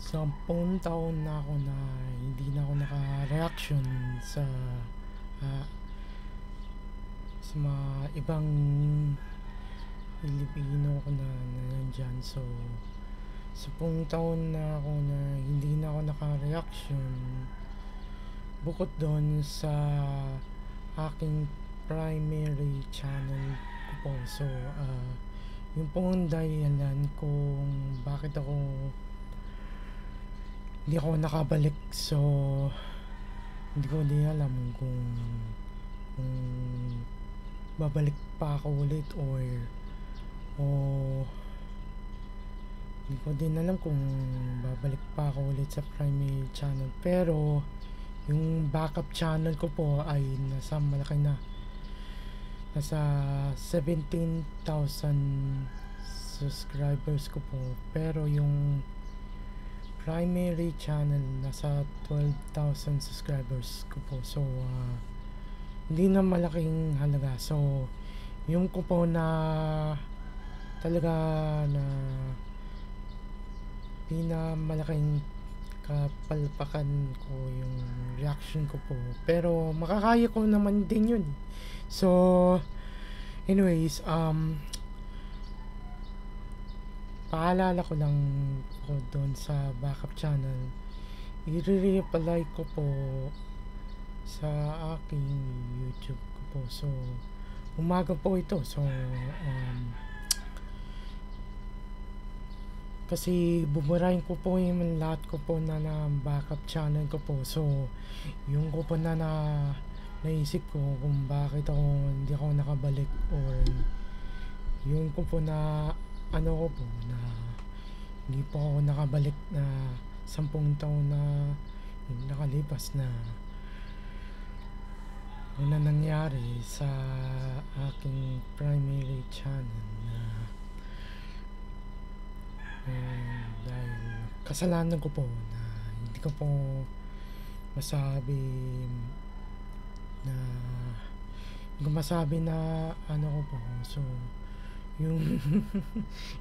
10 taon na ako na hindi na ako naka-reaction ah, sa mga ibang Pilipino ko na nandyan. So, 10 taon na ako na hindi na ako naka-reaction. Bukod doon sa aking primary channel ko po. So, yung pong dahilan kung bakit hindi ako nakabalik. So, hindi ko din alam kung babalik pa ako ulit o hindi ko din alam kung babalik pa ako ulit sa primary channel. Pero yung backup channel ko po ay nasa 17,000 subscribers ko po. Pero yung primary channel nasa 12,000 subscribers ko po. So, hindi na malaking halaga. So, yung ko po na talaga na pinamalaking kapalpakan ko yung reaction ko po. Pero makakaya ko naman din yun. So, anyways, paalala ko lang po doon sa backup channel. I-reply ko po sa aking YouTube ko po. So, umaga po ito. So, kasi buburahin ko po yung lahat ko po na backup channel ko po. So, yung ko po na naisip ko kung bakit hindi ako nakabalik, or yung ko po na ko po na hindi po ako nakabalik na 10 taon na yung nakalipas na una nangyari sa aking primary channel na dahil kasalanan ko po na hindi ko po masabi na ko po. So, yung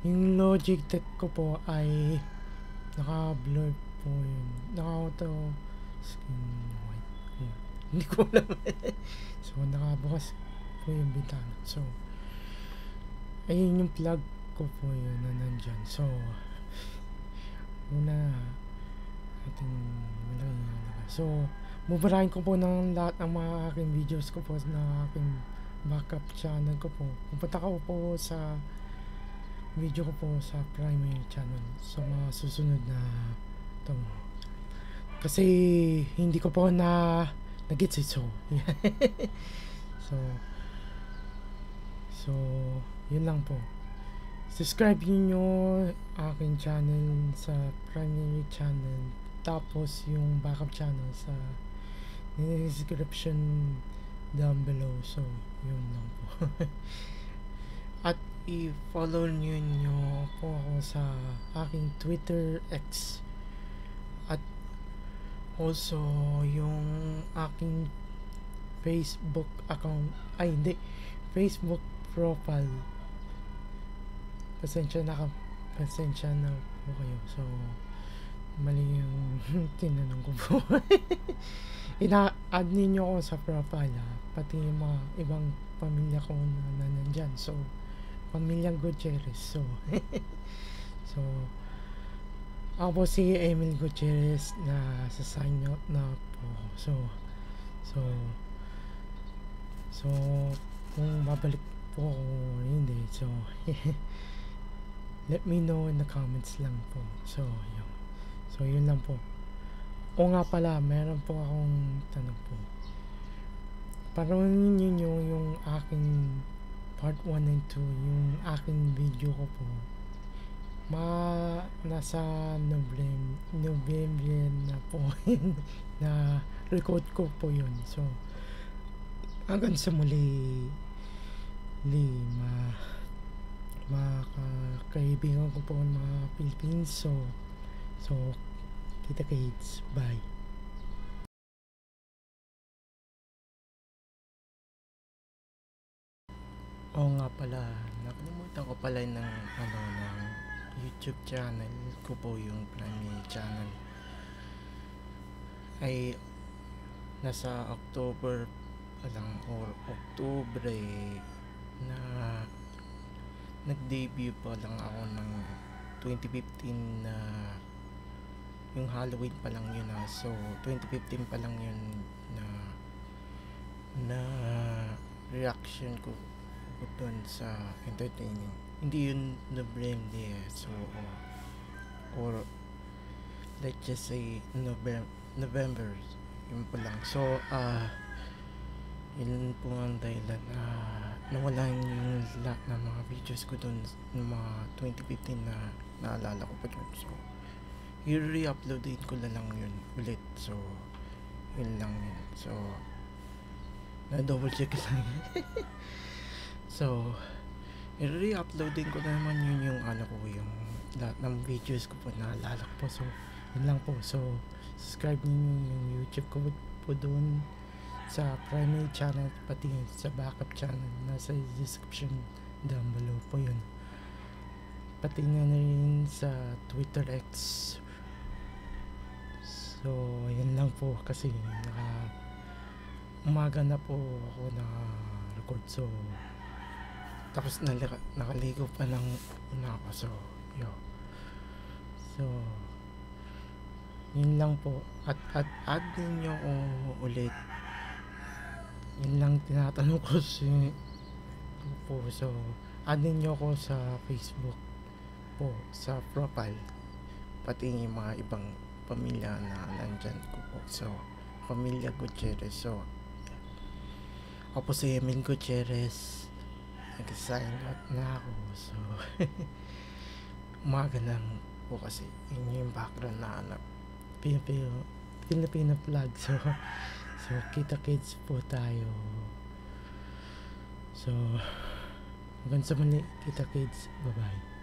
yung Logitech ko po ay naka-blur po yun, naka-auto skin white. Hindi ko alam. So, nakabukas po yung bintana. So, ayun yung plug ko po yun na nandyan. So, muna ating malaking halaga. So, buburahin ko po ng lahat ng mga aking videos ko po na aking backup channel ko po. Pupunta ko po sa video ko po sa primary channel sa mga susunod na to. Kasi hindi ko po na nag-gets it. So, yun lang po. Subscribe niyo aking channel sa primary channel, tapos yung backup channel sa description down below. So, yun lang po. At i-follow niyo po ako sa aking Twitter X, at also yung aking Facebook account, Facebook profile. Pasensya na po kayo. So, mali yung tinanong ko po. Ina-add ninyo ako sa profile, pati yung mga ibang pamilya ko na nandyan. So, pamilyang Gutierrez. So, so, ako po si Emil Gutierrez na sa sign out na po. So, kung babalik po ako hindi. So, let me know in the comments lang po. So, yun lang po. O nga pala, meron po akong tanong po. Panoorin niyo yung aking part 1 and 2, yung aking video ko po. Nasa November na po na record ko po yun. So, hanggang sa muli, mga kaibigan ko po ng mga Philippines. So kita kits, bye. Oo nga pala, nakalimutan ko pala ng YouTube channel ko po, yung primary channel ay nasa October pa lang or Oktubre na nag-debut pa lang ako ng 2015 na yung Halloween pa lang yun so 2015 pa lang yun na reaction ko doon sa entertaining, hindi yun November so or let's just say November yun pa lang so yun po ang dahilan nawala yung lahat ng mga videos ko doon ng mga 2015 na naalala ko pa dun so i-re-uploadin ko na lang yun ulit so yun lang yun so na double check lang so i-re-uploadin ko na naman yun yung ko yung lahat ng videos ko po naalala ko po so yun lang po so subscribe niyo yung YouTube ko po doon sa primary channel pati sa backup channel nasa description down below po yun pati na rin sa Twitter X so yun lang po kasi umaga na po ako record so tapos nakaligo pa lang una ako so yun lang po at add ninyo ako ulit yun lang tinatanong ko po so add ninyo ako sa Facebook po sa profile pati yung mga ibang pamilya na nandyan ko po so pamilya Gutierrez so ako po si Emil Gutierrez nag-sign out na ako so umaga lang po kasi yun yung background na Filipino flag so kita kids po tayo so hanggang sa muli kita kids bye bye.